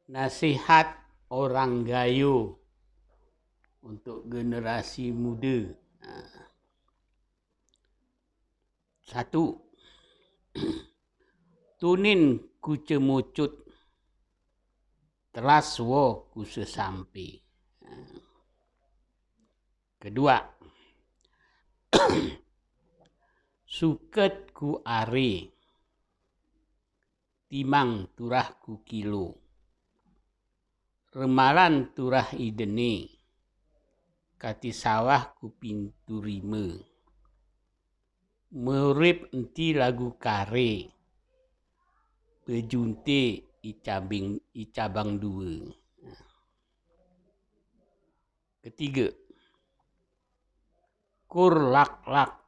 Nasihat orang Gayo untuk generasi muda. Satu, tunin ku cemucut, telas wo ku sesampai. Kedua, suket ku are, timang turah ku kilo. Remalan turah idene, kati sawah ku pintu rima. Merip enti lagu kare, bejunte icabang dua. Ketiga, kur lak-lak,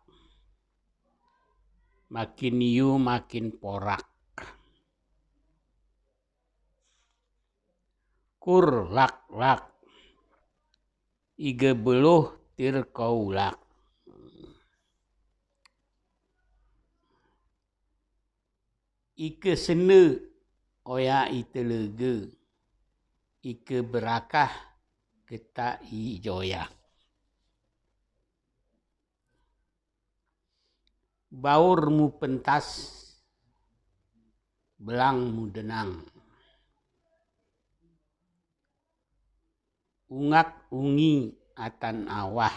makin niu makin porak. Kur lak-lak, iga beluh tir kaulak. Ike sene oya itelega, ike berakah kita ijoya. Baurmu pentas, belangmu denang. Ungak ungi atan awah,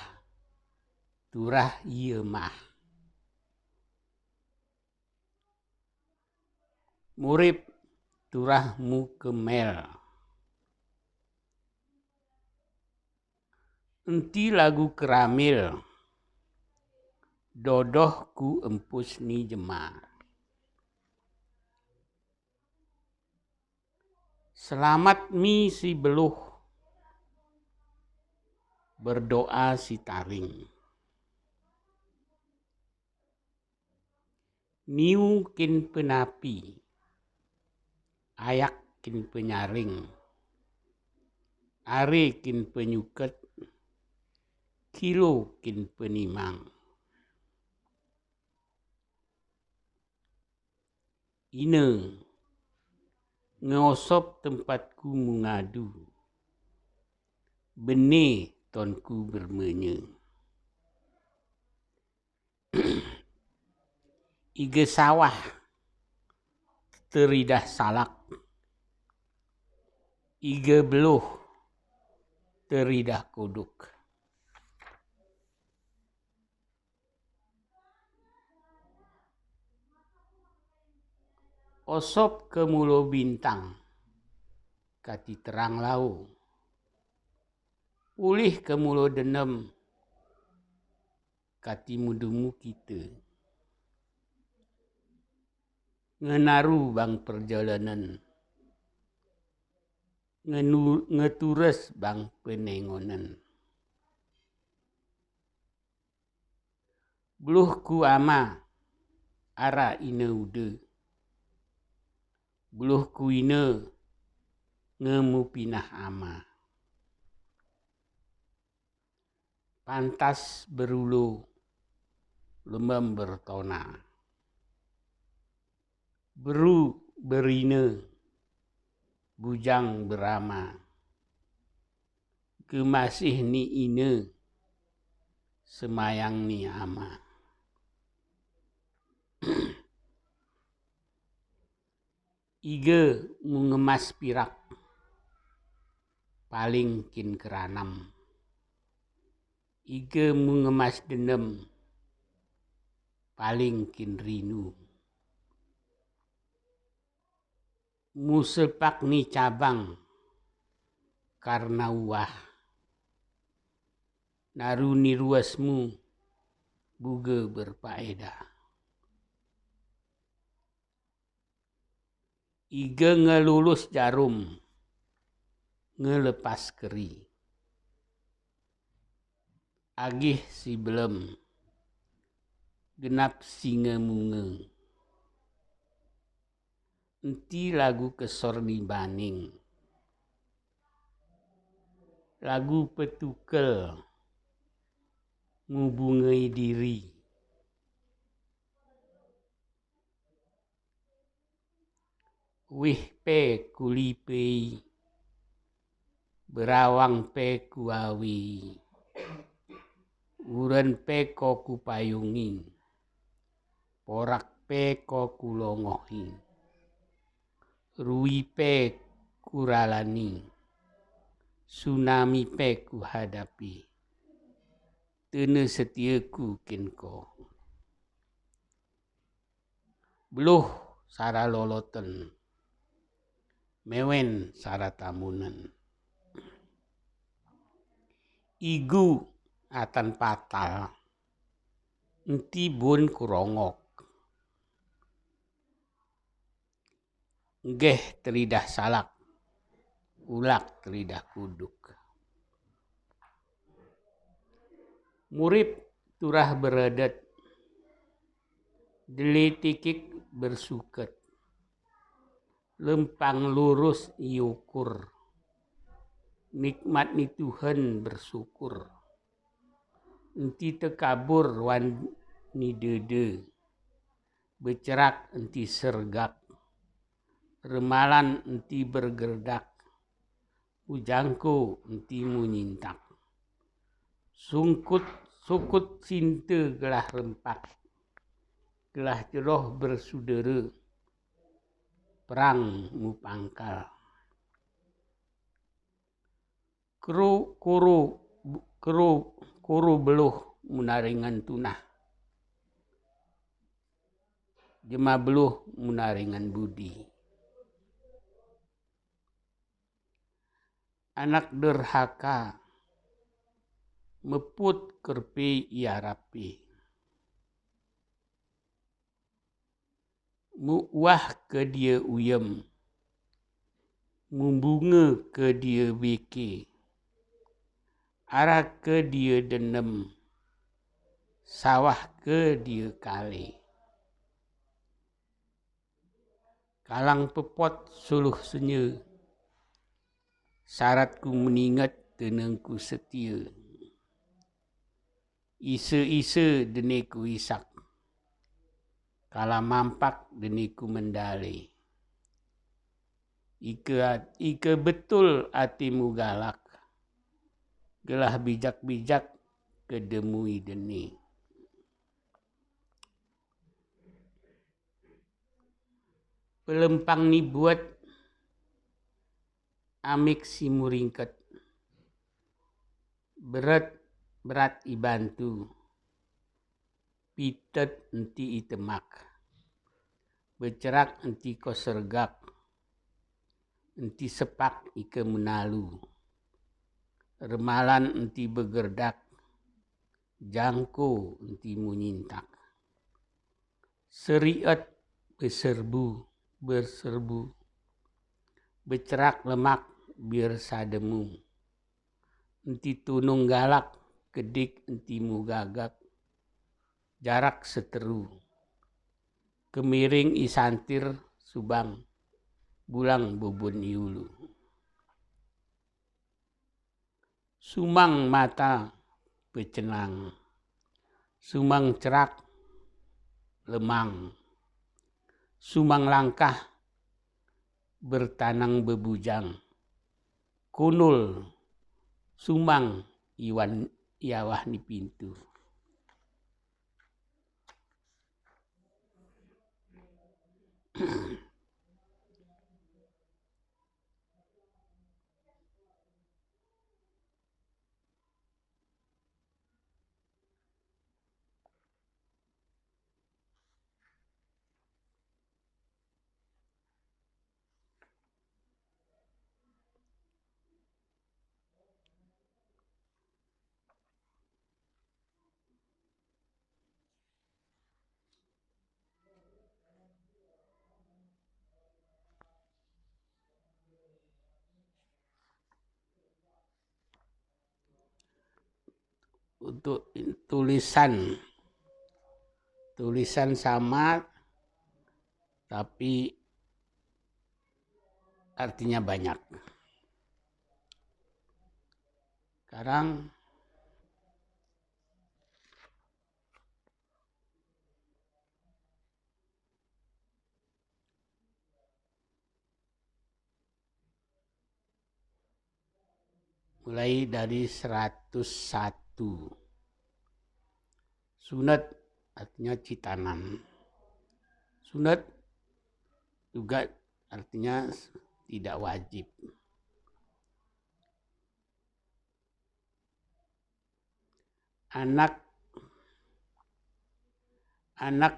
turah ieu mah. Murip turahmu kemel. Enti lagu keramil, dodohku empus ni jema. Selamat mi si beluh, berdoa si taring. Niu kin penapi, ayak kin penyaring. Are kin penyuket, kilo kin penimang. Ine, ngosop tempatku mengadu. Bene tonku bermenye. Iga sawah, teridah salak. Iga beluh, teridah kodok. Osop ke mulo bintang, kati terang lau. Pulih ke mulo denem, kati mudumu kita. Ngenaru bang perjalanan, ngetures bang penengonan. Beluh ku ama, ara ine ude. Beluh ku ine, ngemu pinah ama. Pantas berulu, lemam bertona. Beru berine, bujang berama. Kemasih ni ine, semayang ni ama. Iga mengemas pirak, paling kin keranam. Iga mengemas denem, paling kin rinu. Musepak ni cabang, karena uah. Naru ni ruasmu, buga berfaedah. Iga ngelulus jarum, ngelepas keri. Agih si belum, genap si ngemunge. Enti lagu kesor ni baning. Lagu petukel, ngubungai diri. Wih pe kulipei, berawang pe kuawi, uren pe ko kupayungi, porak pe ko kulongohi, rui pe kuralani, tsunami pe kuhadapi, tene setiaku kinko. Beluh sara loloten, mewen sara tamunen. Igu atan patal, enti bun kurongok. Ngeh teridah salak, ulak teridah kuduk. Murip turah beredet, delitikik bersuket. Lempang lurus iukur, nikmat ni Tuhan bersyukur. Enti tekabur wan ni dede, bercerak enti sergak, remalan enti bergerdak, ujangku enti munyintak. Sukut sinte gelah rempak, gelah jeroh bersudara, perang mupangkal. Kuru beluh munaringan tunah. Jema beluh munaringan budi. Anak derhaka meput kerpi ia rapi. Muwah ke dia uyem, mumbunga ke dia beke, arah ke dia denem, sawah ke dia kale. Kalang pepot suluh senya, syaratku meningat tenengku setia. Isa-isa deniku isak, kala mampak deniku mendale. Ika betul hatimu galak, gelah bijak-bijak kedemui deni. Pelempang ni buat amik si muringket, berat ibantu, pitet enti itemak, bercerak enti ko sergak, enti sepak ike menalu, remalan enti begerdak, jangko enti munyintak, seriat berserbu, bercerak lemak biar sademu, enti tunung galak, kedik enti mugagak, jarak seteru, kemiring isantir subang, bulang bubun iulu. Sumang mata pecenang, sumang cerak lemang, sumang langkah bertanang bebujang, kunul sumang iawah ni pintu. Untuk tulisan sama tapi artinya banyak. Sekarang mulai dari 101. Sunat artinya citanan. Sunat juga artinya tidak wajib. Anak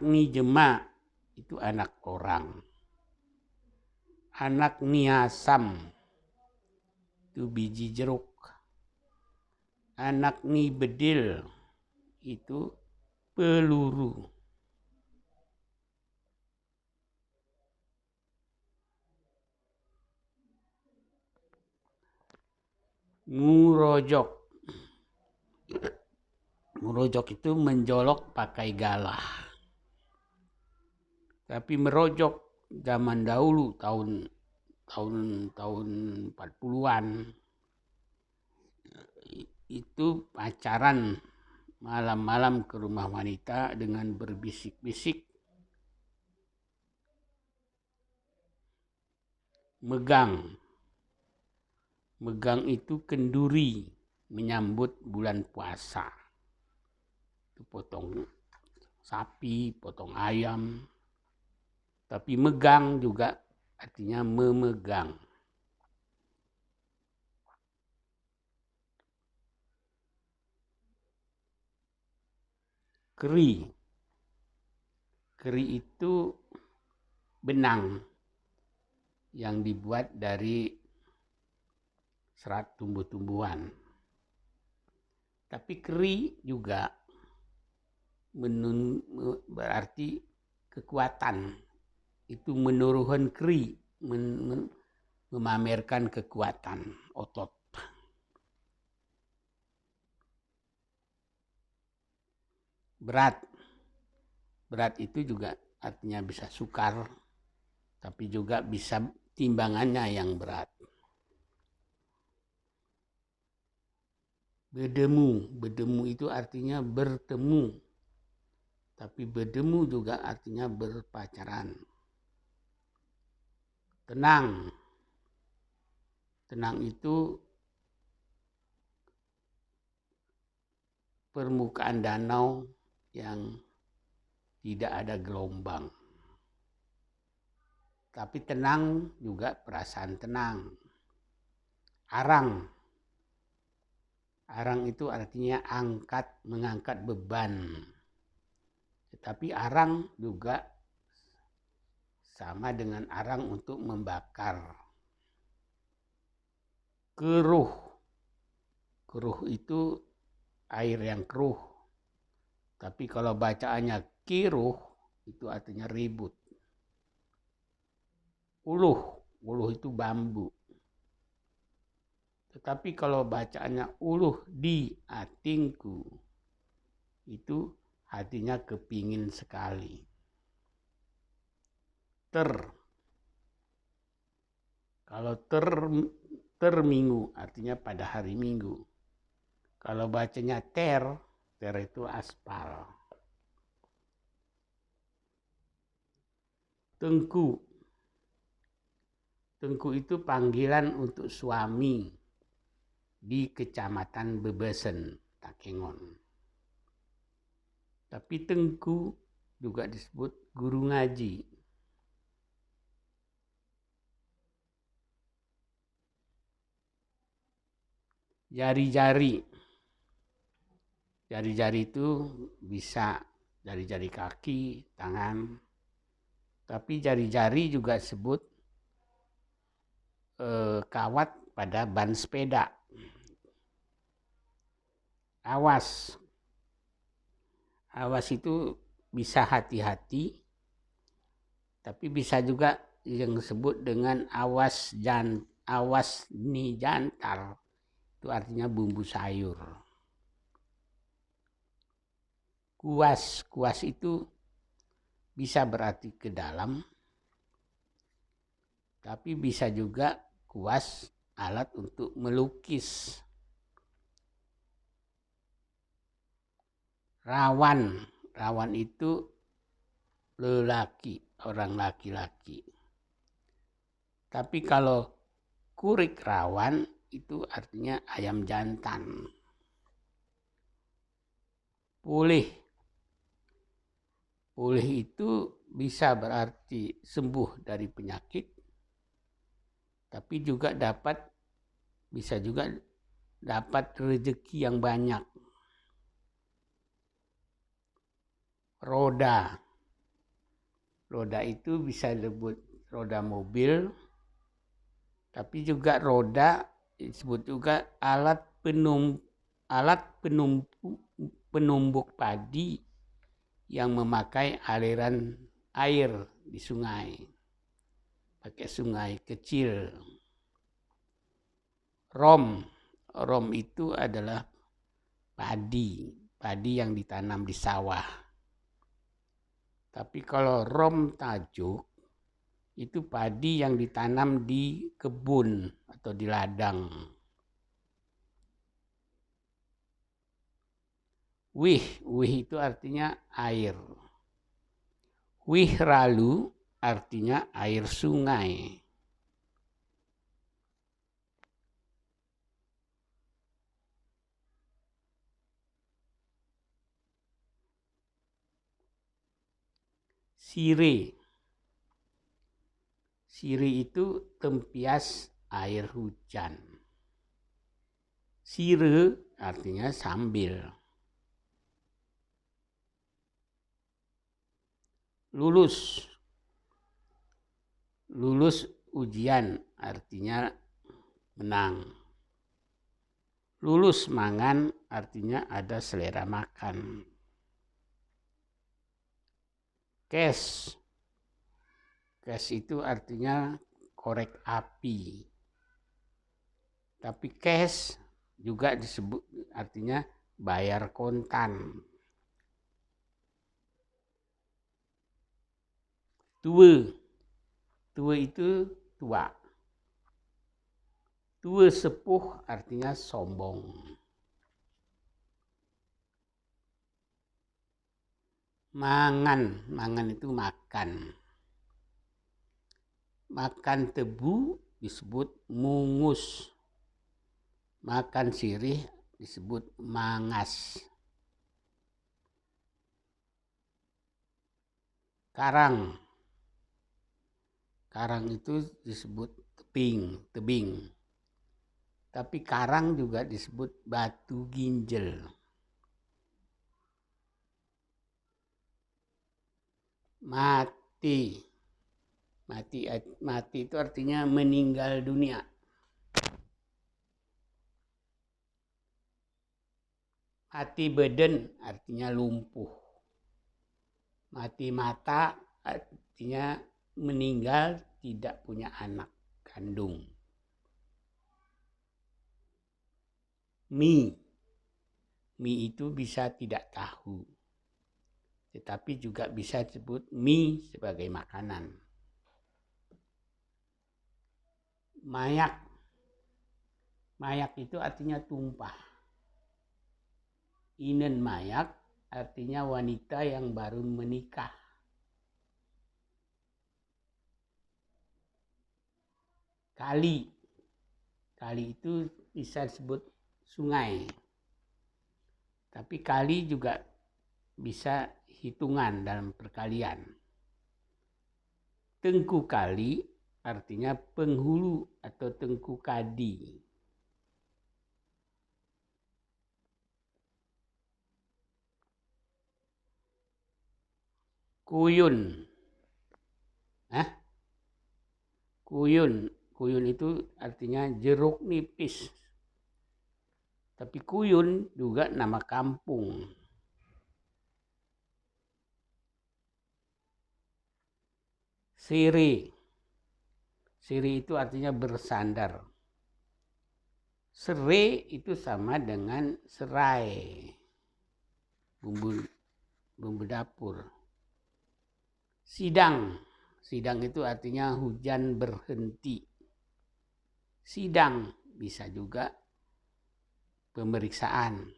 ni jema itu anak orang. Anak ni asam itu biji jeruk. Anak ni bedil itu peluru. Murojok. Murojok itu menjolok pakai galah. Tapi merojok zaman dahulu tahun 40-an itu pacaran malam-malam ke rumah wanita dengan berbisik-bisik. Megang itu kenduri menyambut bulan puasa. Itu potong sapi, potong ayam. Tapi megang juga artinya memegang. Keri itu benang yang dibuat dari serat tumbuh-tumbuhan. Tapi keri juga berarti kekuatan. Itu menuruhkan keri, memamerkan kekuatan otot. Berat itu juga artinya bisa sukar, tapi juga bisa timbangannya yang berat. Bedemu itu artinya bertemu, tapi bedemu juga artinya berpacaran. Tenang itu permukaan danau yang tidak ada gelombang. Tapi tenang juga perasaan tenang. Arang itu artinya mengangkat beban. Tetapi arang juga sama dengan arang untuk membakar. Keruh itu air yang keruh. Tapi kalau bacaannya kiruh itu artinya ribut. Uluh itu bambu. Tetapi kalau bacaannya uluh di atingku, itu hatinya kepingin sekali. Kalau terminggu artinya pada hari Minggu. Kalau bacanya ter itu aspal. Tengku itu panggilan untuk suami di Kecamatan Bebesen, Takengon. Tapi tengku juga disebut guru ngaji. Jari-jari itu bisa jari-jari kaki, tangan. Tapi jari-jari juga disebut kawat pada ban sepeda. Awas itu bisa hati-hati, tapi bisa juga yang disebut dengan awas ni jantar. Itu artinya bumbu sayur. Kuas itu bisa berarti ke dalam, tapi bisa juga kuas alat untuk melukis. Rawan itu orang laki-laki. Tapi kalau kurik rawan itu artinya ayam jantan. Pulih. Pulih itu bisa berarti sembuh dari penyakit, tapi juga bisa juga dapat rezeki yang banyak. Roda. Roda itu bisa disebut roda mobil, tapi juga roda disebut juga alat penumbuk padi yang memakai aliran air di sungai. Pakai sungai kecil. Rom itu adalah padi yang ditanam di sawah. Tapi kalau rom tajuk itu padi yang ditanam di kebun atau di ladang. Wih itu artinya air. Wihralu artinya air sungai. Sire itu tempias air hujan. Sire artinya sambil. Lulus ujian artinya menang. Lulus mangan artinya ada selera makan. Kes itu artinya korek api. Tapi cash juga disebut artinya bayar kontan. Tua itu tua. Tua sepuh artinya sombong. Mangan itu makan. Makan tebu disebut mungus. Makan sirih disebut mangas. Karang itu disebut tebing. Tapi karang juga disebut batu ginjal. Mati itu artinya meninggal dunia. Mati beden artinya lumpuh. Mati mata artinya meninggal tidak punya anak kandung. Mie itu bisa tidak tahu, tetapi juga bisa disebut mie sebagai makanan. Mayak itu artinya tumpah. Inen mayak artinya wanita yang baru menikah. Kali itu bisa disebut sungai. Tapi kali juga bisa hitungan dalam perkalian. Tengku kali artinya penghulu atau tengku kadi. Kuyun. Kuyun itu artinya jeruk nipis. Tapi Kuyun juga nama kampung. Siri itu artinya bersandar. Serai itu sama dengan serai. Bumbu dapur. Sidang itu artinya hujan berhenti. Sidang bisa juga pemeriksaan.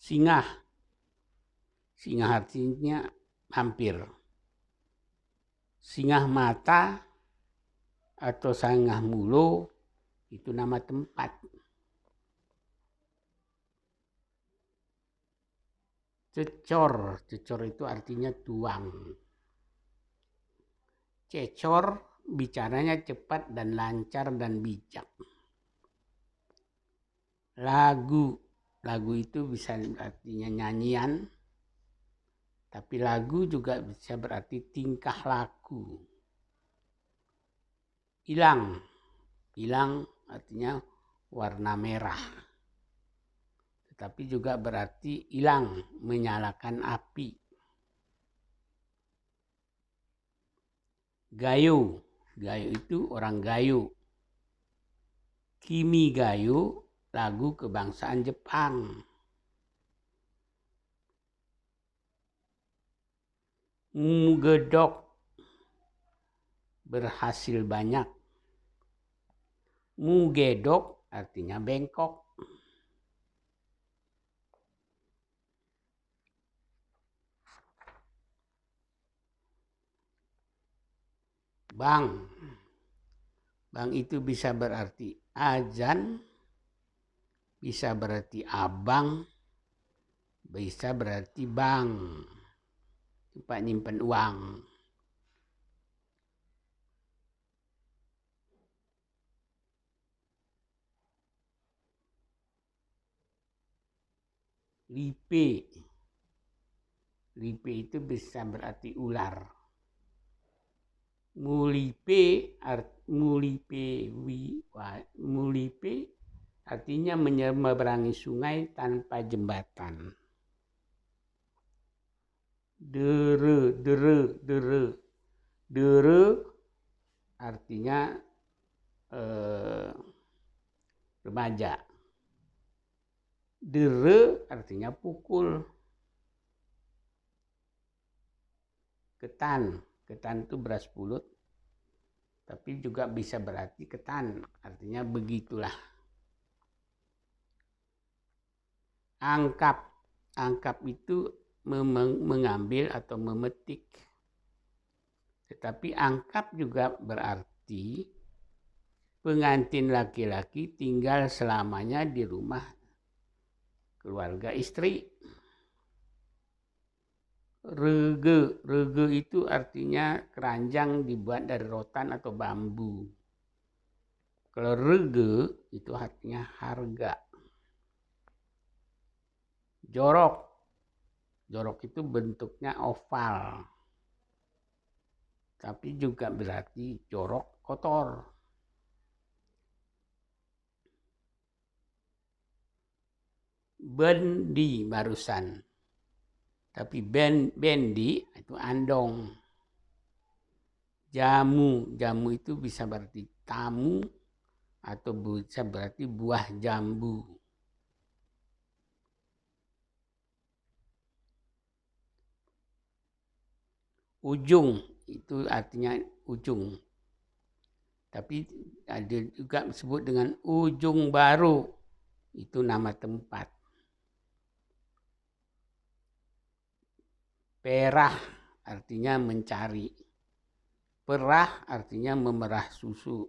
Singah. Singah artinya hampir. Singah mata atau sangah mulo itu nama tempat. Cecor. Cecor itu artinya tuang. Cecor bicaranya cepat dan lancar dan bijak. Lagu. Lagu itu bisa artinya nyanyian. Tapi lagu juga bisa berarti tingkah laku. Ilang. Ilang artinya warna merah. Tetapi juga berarti ilang, menyalakan api. Gayo. Gayo itu orang Gayo. Kimi Gayo, lagu kebangsaan Jepang. Mugedok, berhasil banyak. Mugedok artinya bengkok. Bang. Bang itu bisa berarti azan, bisa berarti abang, bisa berarti bank. Tempat nyimpen uang. Lipe. Lipe itu bisa berarti ular. Mulipe artinya menyeberangi sungai tanpa jembatan. Dere artinya remaja. Dere artinya pukul. Ketan. Ketan itu beras pulut. Tapi juga bisa berarti ketan. Artinya begitulah. Angkap. Angkap itu mengambil atau memetik. Tetapi angkap juga berarti pengantin laki-laki tinggal selamanya di rumah keluarga istri. Rege. Rege itu artinya keranjang dibuat dari rotan atau bambu. Kalau rege itu artinya harga. Jorok. Jorok itu bentuknya oval. Tapi juga berarti jorok, kotor. Bendi barusan. Tapi bendi itu andong. Jamu. Jamu itu bisa berarti tamu atau bisa berarti buah jambu. Ujung itu artinya ujung. Tapi ada juga disebut dengan ujung baru. Itu nama tempat. Perah artinya mencari. Perah artinya memerah susu.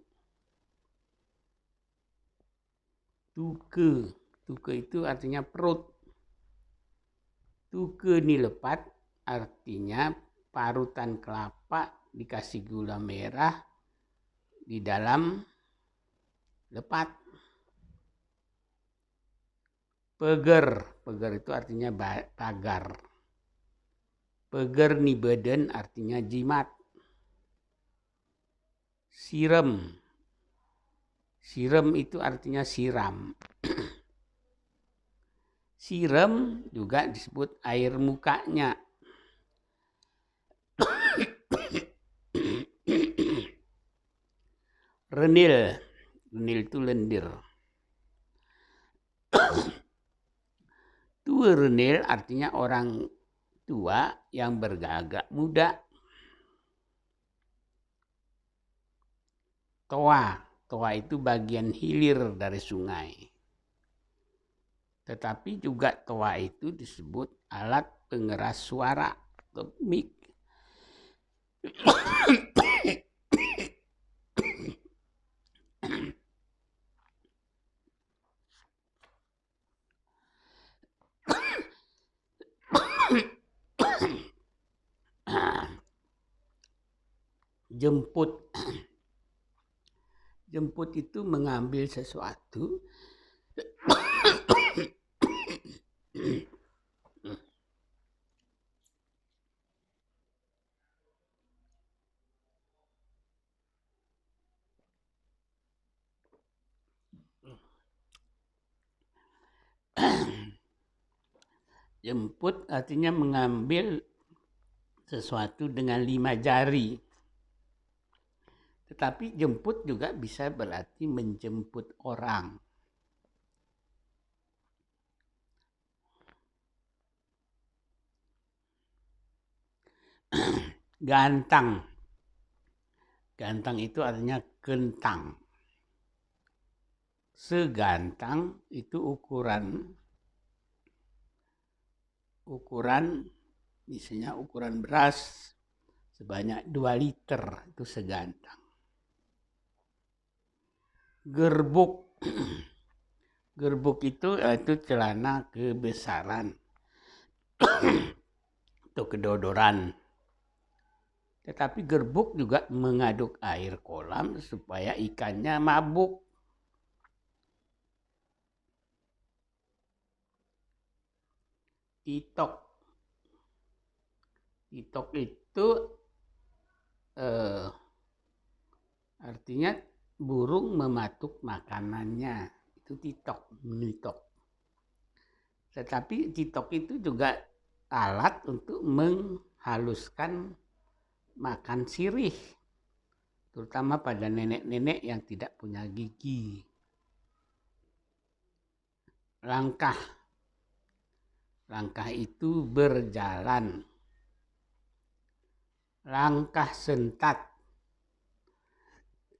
Tuke. Tuke itu artinya perut. Tuke nilepat artinya parutan kelapa dikasih gula merah di dalam lepat. Peger. Peger itu artinya pagar. Peger ni badan artinya jimat. Sirem. Sirem itu artinya siram. Sirem juga disebut air mukanya. Renil. Renil itu lendir. Tua renil artinya orang tua yang bergagak muda. Toa. Toa itu bagian hilir dari sungai. Tetapi juga toa itu disebut alat pengeras suara atau mic. Jemput. Jemput itu mengambil sesuatu jemput artinya mengambil sesuatu dengan 5 jari. Tetapi jemput juga bisa berarti menjemput orang. Gantang. Gantang itu artinya kentang. Segantang itu ukuran misalnya ukuran beras sebanyak 2 liter itu segantang. Gerbuk. Gerbuk itu celana kebesaran atau kedodoran. Tetapi gerbuk juga mengaduk air kolam supaya ikannya mabuk. Titok. Titok itu artinya burung mematuk makanannya. Itu titok, menitok. Tetapi titok itu juga alat untuk menghaluskan makan sirih. Terutama pada nenek-nenek yang tidak punya gigi. Langkah. Langkah itu berjalan. Langkah sentat.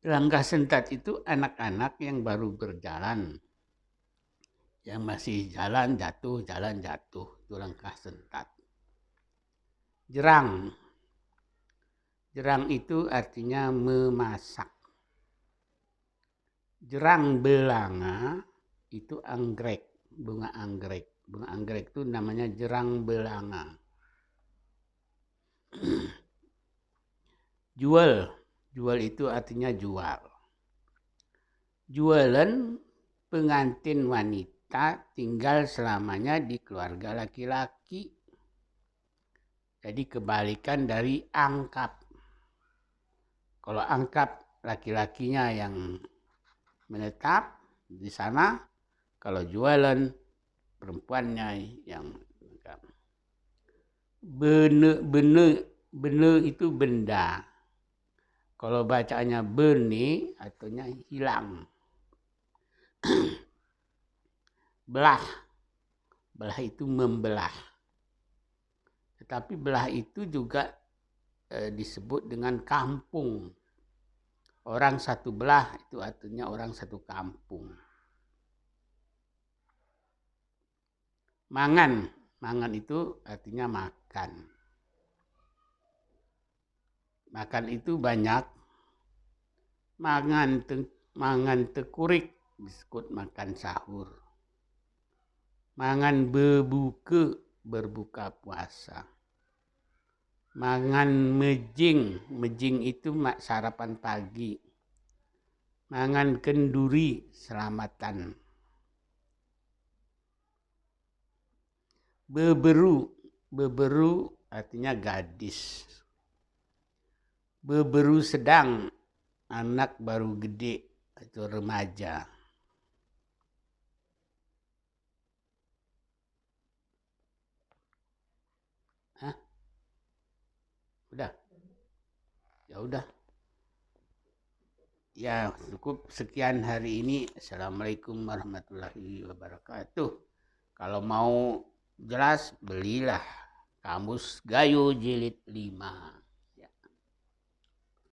Langkah sentat itu anak-anak yang baru berjalan. Yang masih jalan jatuh. Itu langkah sentat. Jerang. Jerang itu artinya memasak. Jerang belanga itu anggrek, bunga anggrek. Bunga anggrek itu namanya jerang belanga. Jual. Jual itu artinya jual. Jualan pengantin wanita tinggal selamanya di keluarga laki-laki. Jadi kebalikan dari angkap. Kalau angkap laki-lakinya yang menetap di sana, kalau jualan perempuannya yang menetap. Bene itu benda. Kalau bacanya bene, artinya hilang. Belah. Belah itu membelah. Tetapi belah itu juga disebut dengan kampung. Orang satu belah itu artinya orang satu kampung. Mangan. Mangan itu artinya makan. Makan itu banyak. Mangan tekurik disebut makan sahur. Mangan berbuka puasa. Mangan mejing itu sarapan pagi. Mangan kenduri selamatan. Beberu artinya gadis. Beberu sedang, anak baru gede atau remaja. Hah? Udah? Ya udah. Ya cukup sekian hari ini. Assalamualaikum warahmatullahi wabarakatuh. Kalau mau jelas belilah Kamus Gayo Jilid 5.